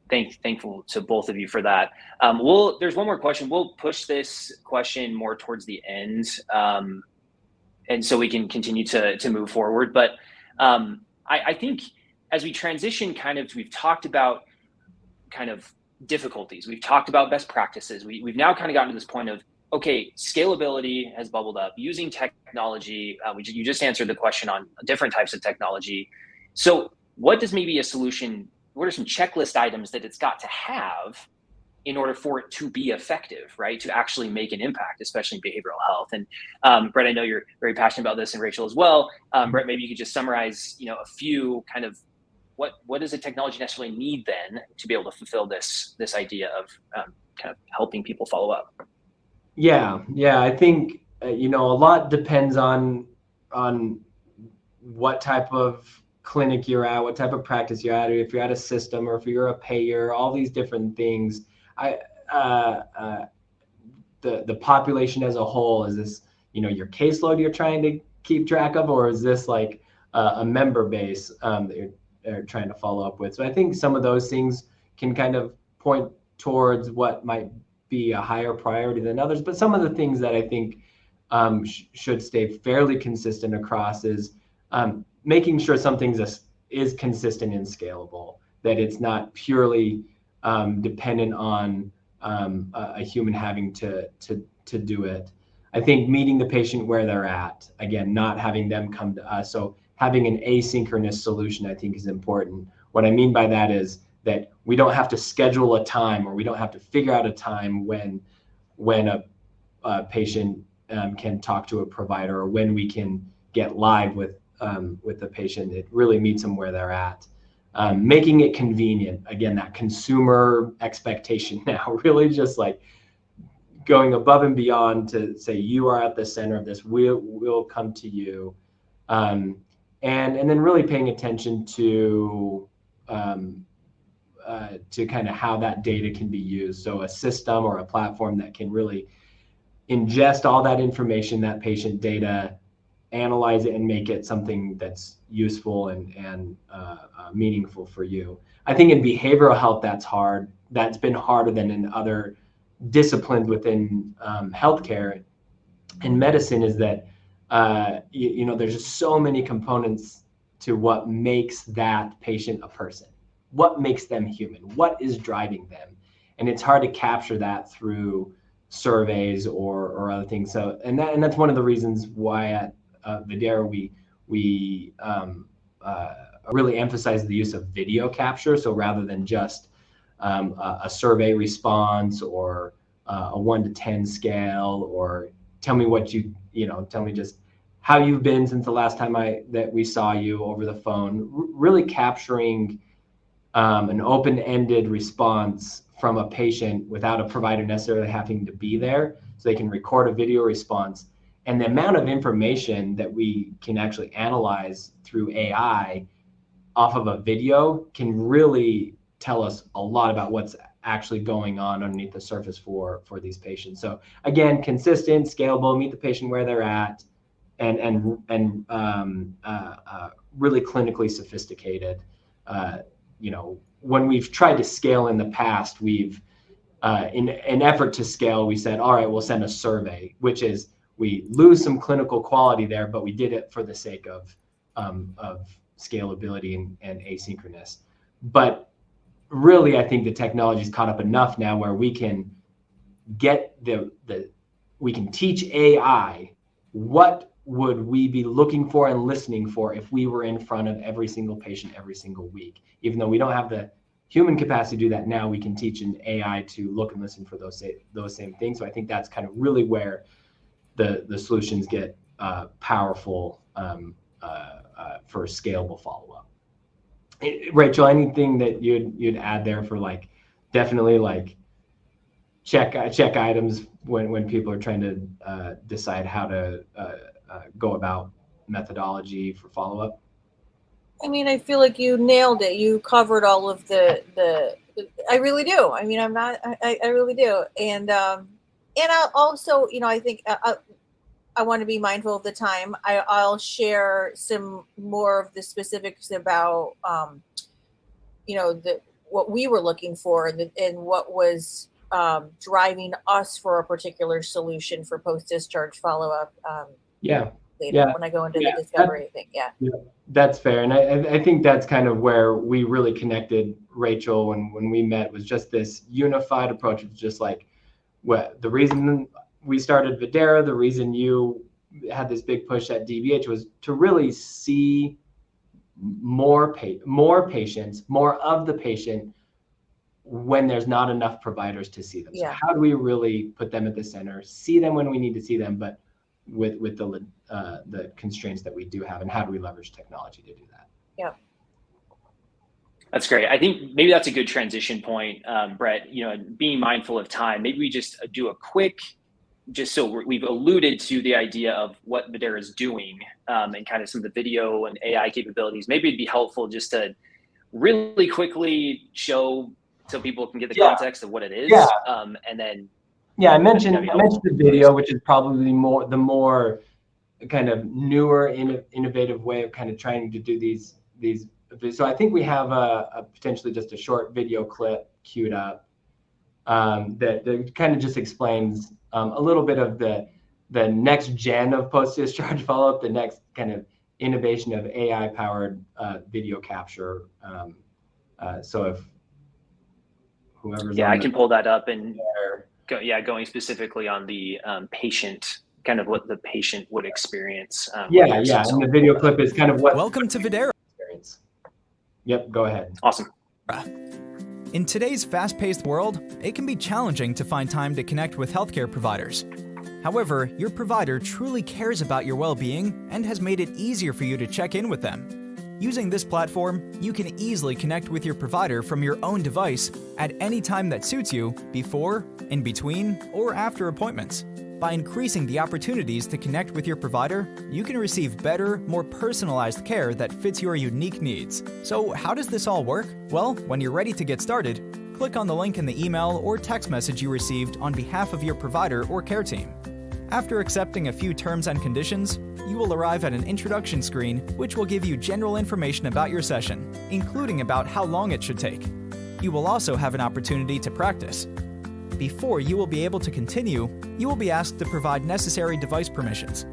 thankful to both of you for that. There's one more question. We'll push this question more towards the end, and so we can continue to move forward. But I think as we transition, we've talked about kind of difficulties. We've talked about best practices. We've now kind of gotten to this point of, okay, scalability has bubbled up, using technology. You just answered the question on different types of technology. So what does maybe a solution, what are some checklist items that it's got to have in order for it to be effective, right? To actually make an impact, especially in behavioral health. And Brett, I know you're very passionate about this, and Rachel as well. Brett, maybe you could just summarize, a few kind of what does the technology necessarily need then to be able to fulfill this idea of kind of helping people follow up? Yeah. I think a lot depends on what type of clinic you're at, what type of practice you're at, or if you're at a system, or if you're a payer, all these different things. The population as a whole, is this your caseload you're trying to keep track of, or is this like a member base that you're trying to follow up with? So I think some of those things can kind of point towards what might be a higher priority than others. But some of the things that I think should stay fairly consistent across is making sure something is consistent and scalable, that it's not purely dependent on a human having to do it. I think meeting the patient where they're at, again, not having them come to us. So having an asynchronous solution, I think, is important. What I mean by that is that we don't have to schedule a time, or we don't have to figure out a time when a patient can talk to a provider, or when we can get live with the patient. It really meets them where they're at. Making it convenient, again, that consumer expectation now, really just like going above and beyond to say, you are at the center of this, we'll come to you. And then really paying attention to kind of how that data can be used. So a system or a platform that can really ingest all that information, that patient data, analyze it, and make it something that's useful and meaningful for you. I think in behavioral health, that's hard. That's been harder than in other disciplines within healthcare and medicine, is that there's just so many components to what makes that patient a person, what makes them human, what is driving them. And it's hard to capture that through surveys or other things. So, and that's one of the reasons why at Videra, we really emphasize the use of video capture. So rather than just a survey response, or a 1 to 10 scale, or tell me just how you've been since the last time that we saw you over the phone, really capturing an open-ended response from a patient without a provider necessarily having to be there. So they can record a video response. And the amount of information that we can actually analyze through AI off of a video can really tell us a lot about what's actually going on underneath the surface for these patients. So again, consistent, scalable, meet the patient where they're at, and really clinically sophisticated. When we've tried to scale in the past, we've in an effort to scale, we said, all right, we'll send a survey, which is we lose some clinical quality there, but we did it for the sake of scalability and asynchronous. But really, I think the technology's caught up enough now where we can get we can teach AI what would we be looking for and listening for if we were in front of every single patient every single week. Even though we don't have the human capacity to do that now, we can teach an AI to look and listen for those same things. So I think that's kind of really where the solutions get powerful for scalable follow-up. Rachel, anything that you'd add there for definitely check items when people are trying to decide how to go about methodology for follow-up? I mean, I feel like you nailed it. You covered all of the I really do. I mean, I really do. And I'll also, I think I want to be mindful of the time. I'll share some more of the specifics about, what we were looking for and what was driving us for a particular solution for post-discharge follow-up. Later when I go into the discovery thing. Yeah, that's fair. And I think that's kind of where we really connected, Rachel, when we met, was just this unified approach of just the reason we started Videra, the reason you had this big push at DBH was to really see more patients, more of the patient when there's not enough providers to see them. So how do we really put them at the center, see them when we need to see them, but with the constraints that we do have, and how do we leverage technology to do that? Yeah. That's great. I think maybe that's a good transition point, Brett, being mindful of time. Maybe we just do a quick, just so we've alluded to the idea of what Videra is doing and kind of some of the video and AI capabilities. Maybe it'd be helpful just to really quickly show so people can get the context of what it is. And then I mentioned the video, which is probably the more kind of newer, innovative way of kind of trying to do these. So I think we have a potentially just a short video clip queued up that kind of just explains a little bit of the next gen of post-discharge follow-up, the next kind of innovation of AI-powered video capture. So if whoever's I can pull that up and going specifically on the patient, kind of what the patient would experience. And the video clip is kind of what. Welcome to Videra. Experience. Yep, go ahead. Awesome. In today's fast-paced world, it can be challenging to find time to connect with healthcare providers. However, your provider truly cares about your well-being and has made it easier for you to check in with them. Using this platform, you can easily connect with your provider from your own device at any time that suits you, before, in between, or after appointments. By increasing the opportunities to connect with your provider, you can receive better, more personalized care that fits your unique needs. So how does this all work? Well, when you're ready to get started, click on the link in the email or text message you received on behalf of your provider or care team. After accepting a few terms and conditions, you will arrive at an introduction screen which will give you general information about your session, including about how long it should take. You will also have an opportunity to practice. Before you will be able to continue, you will be asked to provide necessary device permissions.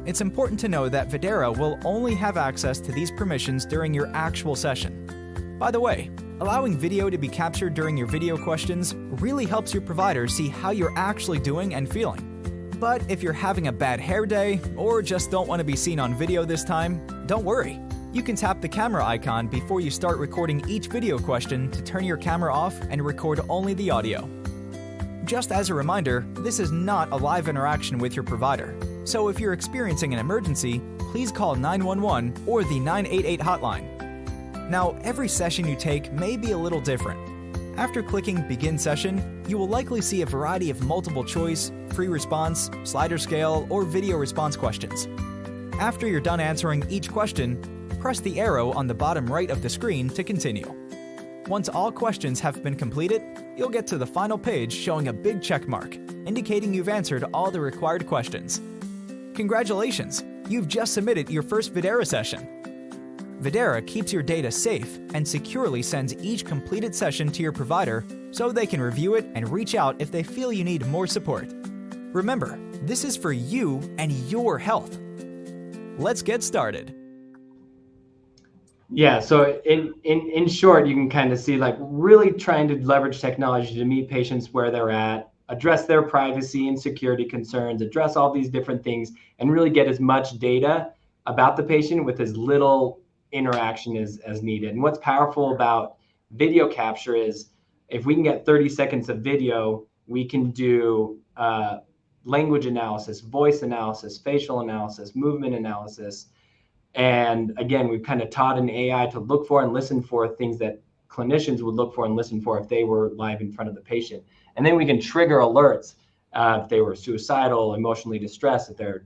It's important to know that Videra will only have access to these permissions during your actual session. By the way, allowing video to be captured during your video questions really helps your provider see how you're actually doing and feeling. But if you're having a bad hair day or just don't want to be seen on video this time, don't worry. You can tap the camera icon before you start recording each video question to turn your camera off and record only the audio. Just as a reminder, this is not a live interaction with your provider. So if you're experiencing an emergency, please call 911 or the 988 hotline. Now, every session you take may be a little different. After clicking Begin Session, you will likely see a variety of multiple choice, free response, slider scale, or video response questions. After you're done answering each question, press the arrow on the bottom right of the screen to continue. Once all questions have been completed, you'll get to the final page showing a big check mark, indicating you've answered all the required questions. Congratulations! You've just submitted your first Videra session. Videra keeps your data safe and securely sends each completed session to your provider so they can review it and reach out if they feel you need more support. Remember, this is for you and your health. Let's get started. Yeah, so in short, you can kind of see like really trying to leverage technology to meet patients where they're at, address their privacy and security concerns, address all these different things, and really get as much data about the patient with as little interaction as needed. And what's powerful about video capture is if we can get 30 seconds of video, we can do language analysis, voice analysis, facial analysis, movement analysis. And again, we've kind of taught an AI to look for and listen for things that clinicians would look for and listen for if they were live in front of the patient. And then we can trigger alerts if they were suicidal, emotionally distressed, if they're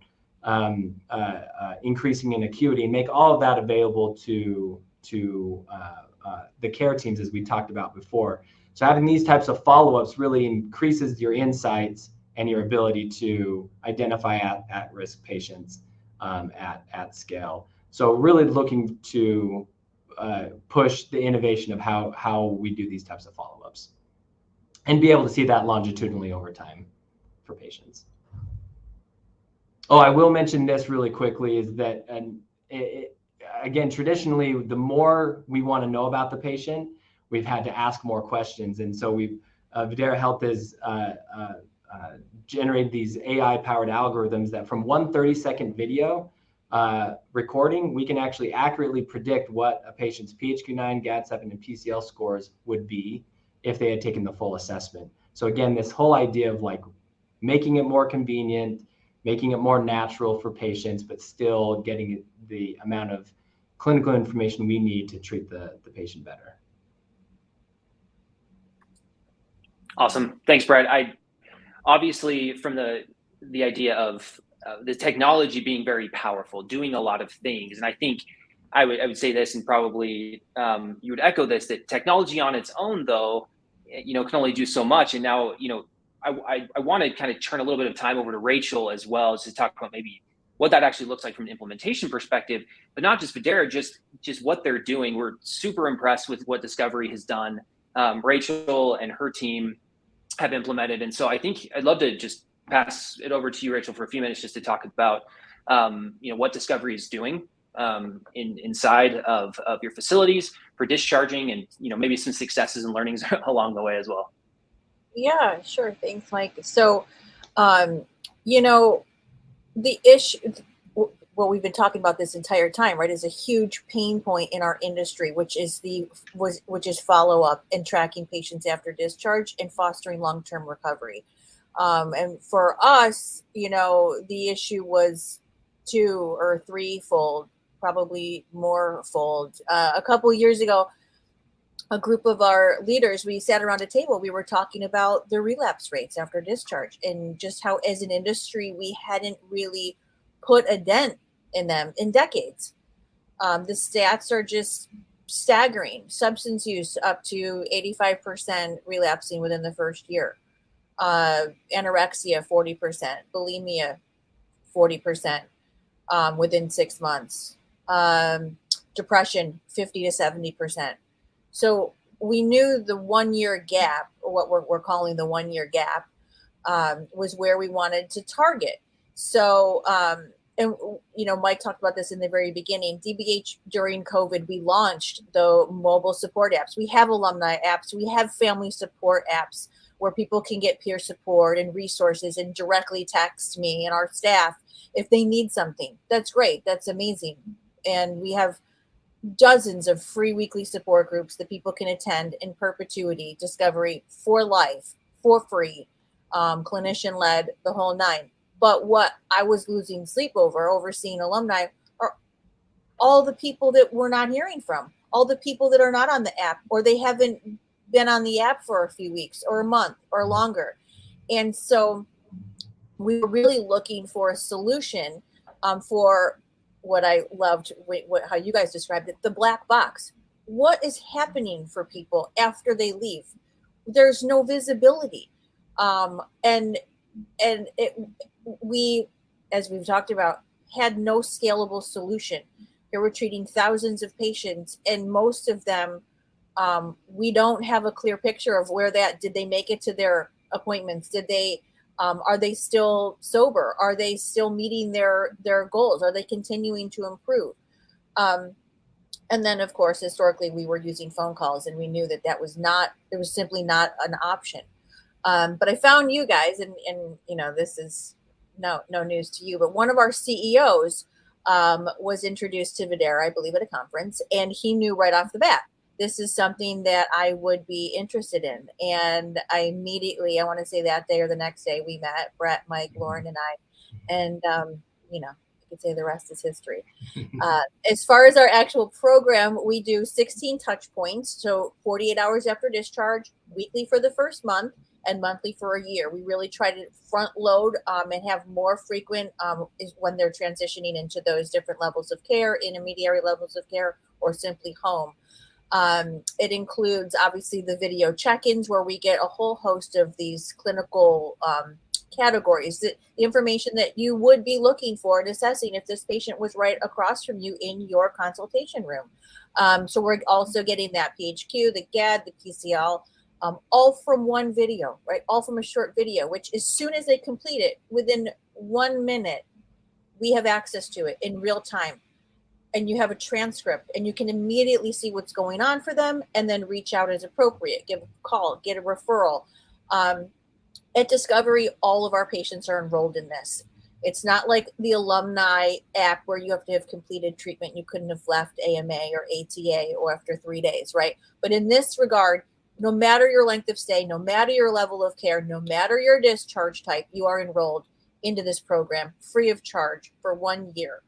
increasing in acuity, and make all of that available to the care teams, as we talked about before. So having these types of follow-ups really increases your insights and your ability to identify at-risk patients at scale. So really looking to push the innovation of how we do these types of follow-ups and be able to see that longitudinally over time for patients. Oh, I will mention this really quickly is that, again, traditionally, the more we want to know about the patient, we've had to ask more questions. And so Videra Health has generated these AI-powered algorithms that from one 30-second video recording, we can actually accurately predict what a patient's PHQ-9, GAD-7, and PCL scores would be if they had taken the full assessment. So again, this whole idea of like making it more convenient, making it more natural for patients, but still getting the amount of clinical information we need to treat the patient better. Awesome. Thanks, Brad. Obviously, from the idea of the technology being very powerful, doing a lot of things, and I think I would say this, and probably you would echo this, that technology on its own, though, can only do so much. And now, I want to kind of turn a little bit of time over to Rachel as well to talk about maybe what that actually looks like from an implementation perspective, but not just Videra, just what they're doing. We're super impressed with what Discovery has done. Rachel and her team have implemented. And so I think I'd love to just pass it over to you, Rachel, for a few minutes just to talk about, what Discovery is doing inside of your facilities for discharging and, maybe some successes and learnings along the way as well. Yeah, sure. Thanks, Mike. So, the issue, what we've been talking about this entire time, right, is a huge pain point in our industry, which is follow-up and tracking patients after discharge and fostering long-term recovery. And for us, the issue was 2 or 3-fold, probably more fold. A couple of years ago, a group of our leaders, we sat around a table, we were talking about the relapse rates after discharge and just how as an industry, we hadn't really put a dent in them in decades. The stats are just staggering. Substance use up to 85% relapsing within the first year. Anorexia, 40%. Bulimia, 40% within 6 months. Depression, 50 to 70%. So we knew the 1 year gap, or what we're calling the 1 year gap, was where we wanted to target. So, and Mike talked about this in the very beginning. DBH during COVID, we launched the mobile support apps. We have alumni apps. We have family support apps where people can get peer support and resources and directly text me and our staff if they need something. That's great. That's amazing. And we have dozens of free weekly support groups that people can attend in perpetuity, Discovery for life, for free, clinician-led, the whole 9. But what I was losing sleep over, overseeing alumni, are all the people that we're not hearing from, all the people that are not on the app, or they haven't been on the app for a few weeks or a month or longer. And so we were really looking for a solution for what I loved, how you guys described it, the black box. What is happening for people after they leave? There's no visibility. We, as we've talked about, had no scalable solution. They were treating thousands of patients, and most of them, we don't have a clear picture of did they make it to their appointments? Did they, are they still sober? Are they still meeting their goals? Are they continuing to improve? And then, of course, historically, we were using phone calls, and we knew that was simply not an option. But I found you guys, and this is no news to you, but one of our CEOs was introduced to Videra, I believe, at a conference, and he knew right off the bat, this is something that I would be interested in. And I immediately, I want to say that day or the next day, we met, Brett, Mike, Lauren, and I, and you could say the rest is history. As far as our actual program, we do 16 touch points. So 48 hours after discharge, weekly for the first month, and monthly for a year. We really try to front load and have more frequent is when they're transitioning into those different levels of care, intermediary levels of care, or simply home. It includes obviously the video check-ins where we get a whole host of these clinical categories, the information that you would be looking for and assessing if this patient was right across from you in your consultation room. So we're also getting that PHQ, the GAD, the PCL, all from one video, right? All from a short video, which as soon as they complete it, within 1 minute, we have access to it in real time. And you have a transcript, and you can immediately see what's going on for them and then reach out as appropriate, give a call, get a referral. At Discovery, all of our patients are enrolled in this. It's not like the alumni app where you have to have completed treatment. You couldn't have left AMA or ATA or after 3 days, right? But in this regard, no matter your length of stay, no matter your level of care, no matter your discharge type, you are enrolled into this program free of charge for 1 year.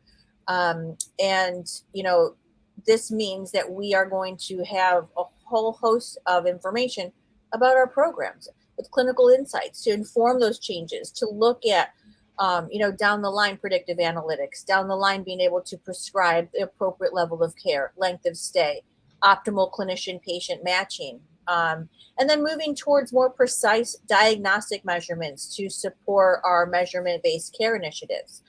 This means that we are going to have a whole host of information about our programs with clinical insights to inform those changes, to look at, down the line predictive analytics, down the line being able to prescribe the appropriate level of care, length of stay, optimal clinician-patient matching, and then moving towards more precise diagnostic measurements to support our measurement-based care initiatives.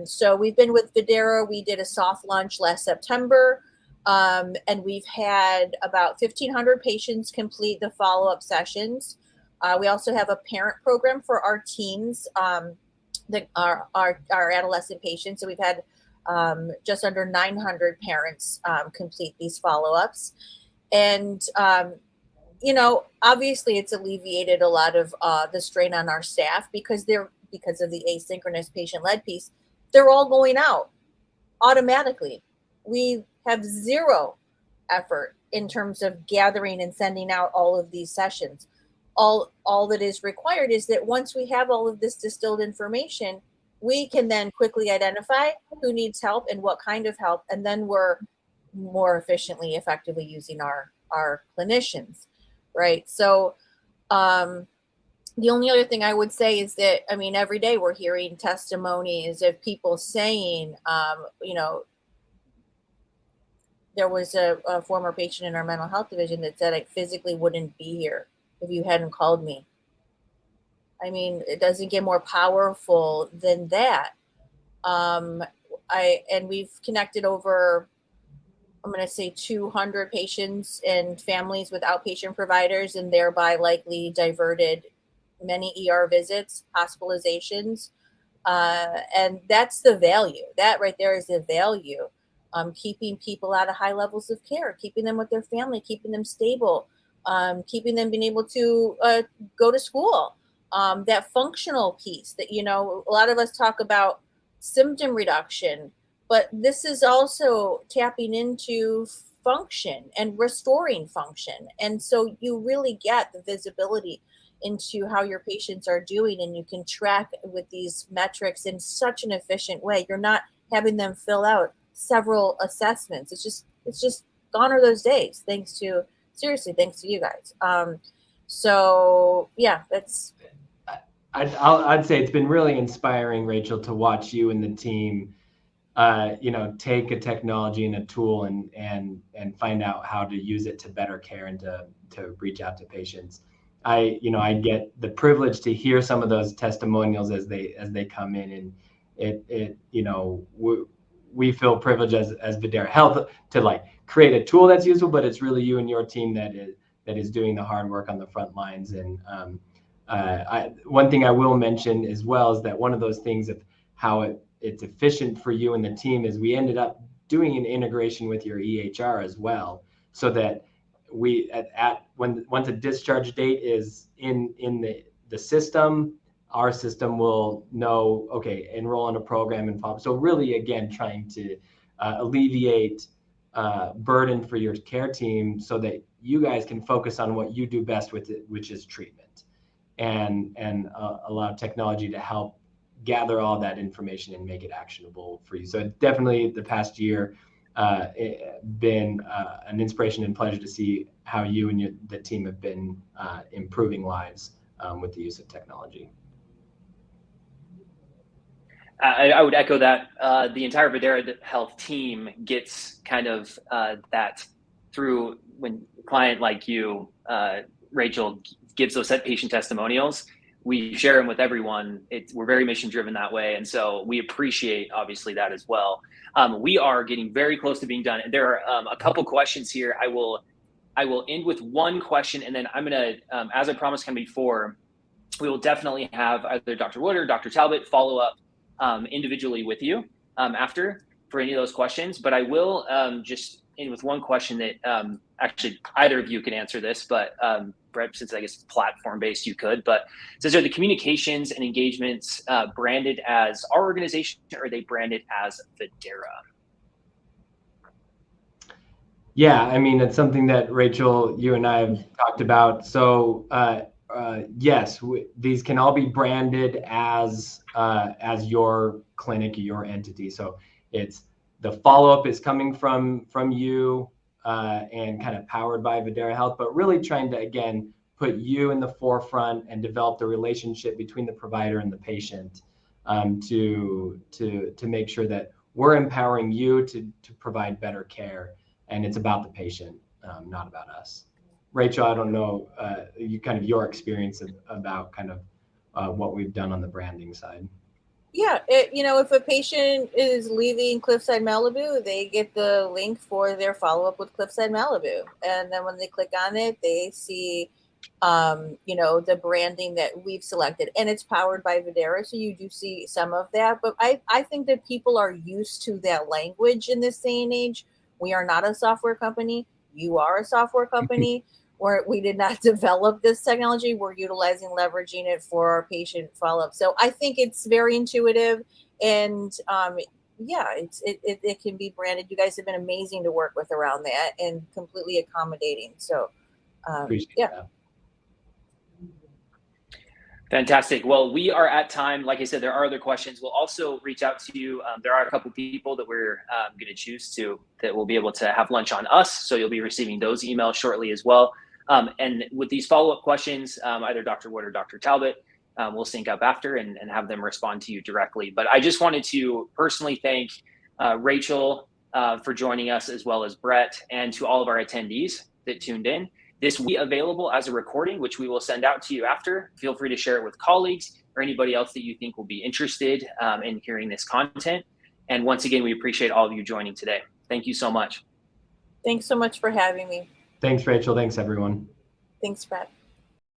So we've been with Videra. We did a soft launch last September, and we've had about 1,500 patients complete the follow-up sessions. We also have a parent program for our teens, our adolescent patients. So we've had just under 900 parents complete these follow-ups. And, obviously it's alleviated a lot of the strain on our staff because of the asynchronous patient-led piece. They're all going out automatically. We have zero effort in terms of gathering and sending out all of these sessions. All that is required is that once we have all of this distilled information, we can then quickly identify who needs help and what kind of help, and then we're more efficiently, effectively using our clinicians, right? So the only other thing I would say is that, every day we're hearing testimonies of people saying, there was a former patient in our mental health division that said, I physically wouldn't be here if you hadn't called me. It doesn't get more powerful than that. And we've connected over, I'm going to say 200 patients and families with outpatient providers, and thereby likely diverted many ER visits, hospitalizations. And that's the value. That right there is the value. Keeping people out of high levels of care, keeping them with their family, keeping them stable, keeping them being able to go to school. That functional piece that, a lot of us talk about symptom reduction, but this is also tapping into function and restoring function. And so you really get the visibility into how your patients are doing, and you can track with these metrics in such an efficient way. You're not having them fill out several assessments. It's just gone are those days, thanks to seriously, thanks to you guys. So yeah, that's. I'd say it's been really inspiring, Rachel, to watch you and the team, take a technology and a tool and find out how to use it to better care and to reach out to patients. I get the privilege to hear some of those testimonials as they come in, and we feel privileged as Videra Health to like create a tool that's useful, but it's really you and your team that is doing the hard work on the front lines. And one thing I will mention as well is that one of those things of how it's efficient for you and the team is we ended up doing an integration with your EHR as well, so that we once a discharge date is in the system, our system will know, okay, enroll in a program and follow. So really, again, trying to alleviate burden for your care team so that you guys can focus on what you do best with it, which is treatment, and allow technology to help gather all that information and make it actionable for you. So definitely the past year been an inspiration and pleasure to see how you and the team have been improving lives with the use of technology. I would echo that. The entire Videra Health team gets kind of that through when a client like you, Rachel, gives those patient testimonials. We share them with everyone. We're very mission driven that way. And so we appreciate obviously that as well. We are getting very close to being done. There are a couple questions here. I will end with one question, and then I'm going to, as I promised kind of before, we will definitely have either Dr. Wood or Dr. Talbot follow up individually with you after for any of those questions. But I will just end with one question that actually either of you can answer this, but Brett, since I guess it's platform-based, you could. But it says, are the communications and engagements branded as our organization, or are they branded as Videra? Yeah, I mean, it's something that Rachel, you and I have talked about. So yes, these can all be branded as your clinic, your entity. So it's the follow-up is coming from you and kind of powered by Videra Health, but really trying to, again, put you in the forefront and develop the relationship between the provider and the patient to make sure that we're empowering you to provide better care. And it's about the patient, not about us. Rachel, I don't know, your experience about kind of what we've done on the branding side. Yeah, if a patient is leaving Cliffside Malibu, they get the link for their follow-up with Cliffside Malibu. And then when they click on it, they see, the branding that we've selected. And it's powered by Videra, so you do see some of that. But I think that people are used to that language in this day and age. We are not a software company. You are a software company. We did not develop this technology. We're leveraging it for our patient follow-up. So I think it's very intuitive, and it can be branded. You guys have been amazing to work with around that and completely accommodating. So appreciate that. Fantastic. Well, we are at time. Like I said, there are other questions. We'll also reach out to you. There are a couple people that we're going to choose that will be able to have lunch on us. So you'll be receiving those emails shortly as well. And with these follow-up questions, either Dr. Wood or Dr. Talbot, we'll sync up after and have them respond to you directly. But I just wanted to personally thank Rachel for joining us, as well as Brett, and to all of our attendees that tuned in. This will be available as a recording, which we will send out to you after. Feel free to share it with colleagues or anybody else that you think will be interested in hearing this content. And once again, we appreciate all of you joining today. Thank you so much. Thanks so much for having me. Thanks, Rachel. Thanks, everyone. Thanks, Brett.